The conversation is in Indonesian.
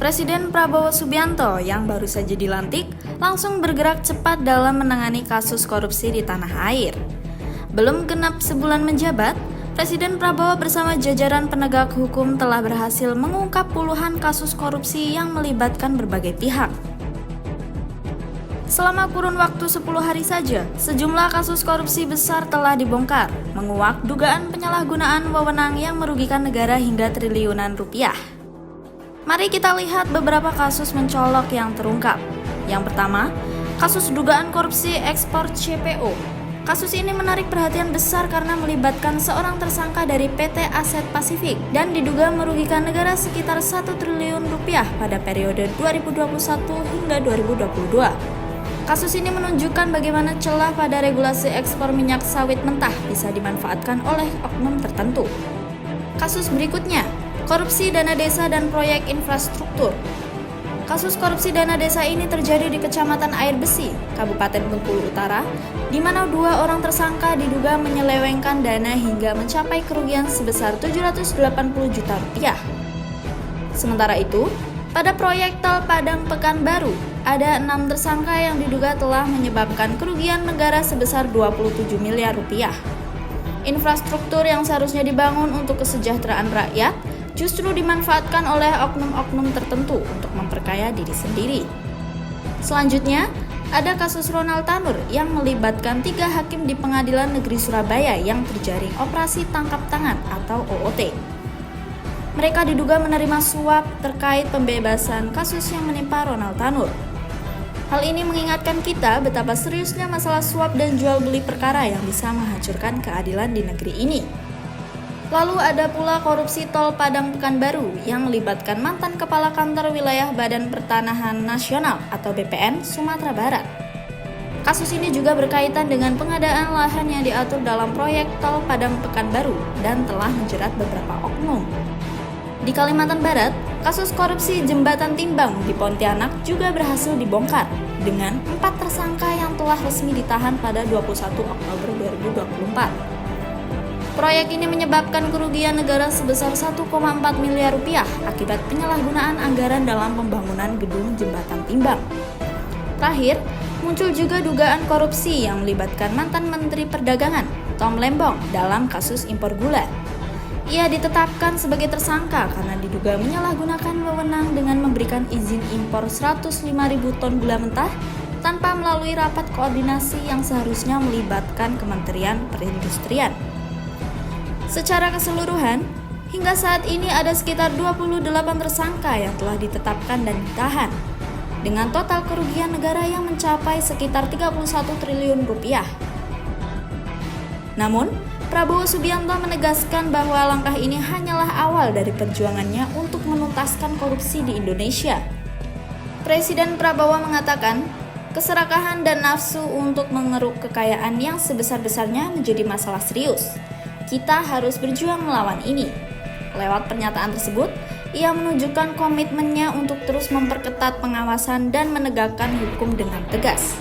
Presiden Prabowo Subianto yang baru saja dilantik langsung bergerak cepat dalam menangani kasus korupsi di tanah air. Belum genap sebulan menjabat, Presiden Prabowo bersama jajaran penegak hukum telah berhasil mengungkap puluhan kasus korupsi yang melibatkan berbagai pihak. Selama kurun waktu 10 hari saja, sejumlah kasus korupsi besar telah dibongkar, menguak dugaan penyalahgunaan wewenang yang merugikan negara hingga triliunan rupiah. Mari kita lihat beberapa kasus mencolok yang terungkap. Yang pertama, kasus dugaan korupsi ekspor CPO. Kasus ini menarik perhatian besar karena melibatkan seorang tersangka dari PT Aset Pasifik dan diduga merugikan negara sekitar 1 triliun rupiah pada periode 2021 hingga 2022. Kasus ini menunjukkan bagaimana celah pada regulasi ekspor minyak sawit mentah bisa dimanfaatkan oleh oknum tertentu. Kasus berikutnya, korupsi dana desa dan proyek infrastruktur. Kasus korupsi dana desa ini terjadi di Kecamatan Air Besi, Kabupaten Bengkulu Utara, di mana 2 orang tersangka diduga menyelewengkan dana hingga mencapai kerugian sebesar 780 juta rupiah. Sementara itu, pada proyek Tol Padang Pekanbaru, ada 6 tersangka yang diduga telah menyebabkan kerugian negara sebesar 27 miliar rupiah. Infrastruktur yang seharusnya dibangun untuk kesejahteraan rakyat justru dimanfaatkan oleh oknum-oknum tertentu untuk memperkaya diri sendiri. Selanjutnya, ada kasus Ronald Tanur yang melibatkan 3 hakim di Pengadilan Negeri Surabaya yang terjaring operasi tangkap tangan atau OOT. Mereka diduga menerima suap terkait pembebasan kasus yang menimpa Ronald Tanur. Hal ini mengingatkan kita betapa seriusnya masalah suap dan jual beli perkara yang bisa menghancurkan keadilan di negeri ini. Lalu ada pula korupsi Tol Padang Pekanbaru yang melibatkan mantan Kepala Kantor Wilayah Badan Pertanahan Nasional atau BPN Sumatera Barat. Kasus ini juga berkaitan dengan pengadaan lahan yang diatur dalam proyek Tol Padang Pekanbaru dan telah menjerat beberapa oknum. Di Kalimantan Barat, kasus korupsi jembatan timbang di Pontianak juga berhasil dibongkar dengan 4 tersangka yang telah resmi ditahan pada 21 Oktober 2024. Proyek ini menyebabkan kerugian negara sebesar 1,4 miliar rupiah akibat penyalahgunaan anggaran dalam pembangunan gedung jembatan timbang. Terakhir, muncul juga dugaan korupsi yang melibatkan mantan Menteri Perdagangan, Tom Lembong, dalam kasus impor gula. Ia ditetapkan sebagai tersangka karena diduga menyalahgunakan wewenang dengan memberikan izin impor 105.000 ton gula mentah tanpa melalui rapat koordinasi yang seharusnya melibatkan Kementerian Perindustrian. Secara keseluruhan, hingga saat ini ada sekitar 28 tersangka yang telah ditetapkan dan ditahan, dengan total kerugian negara yang mencapai sekitar 31 triliun rupiah. Namun, Prabowo Subianto menegaskan bahwa langkah ini hanyalah awal dari perjuangannya untuk menuntaskan korupsi di Indonesia. Presiden Prabowo mengatakan, keserakahan dan nafsu untuk mengeruk kekayaan yang sebesar-besarnya menjadi masalah serius. Kita harus berjuang melawan ini. Lewat pernyataan tersebut, ia menunjukkan komitmennya untuk terus memperketat pengawasan dan menegakkan hukum dengan tegas.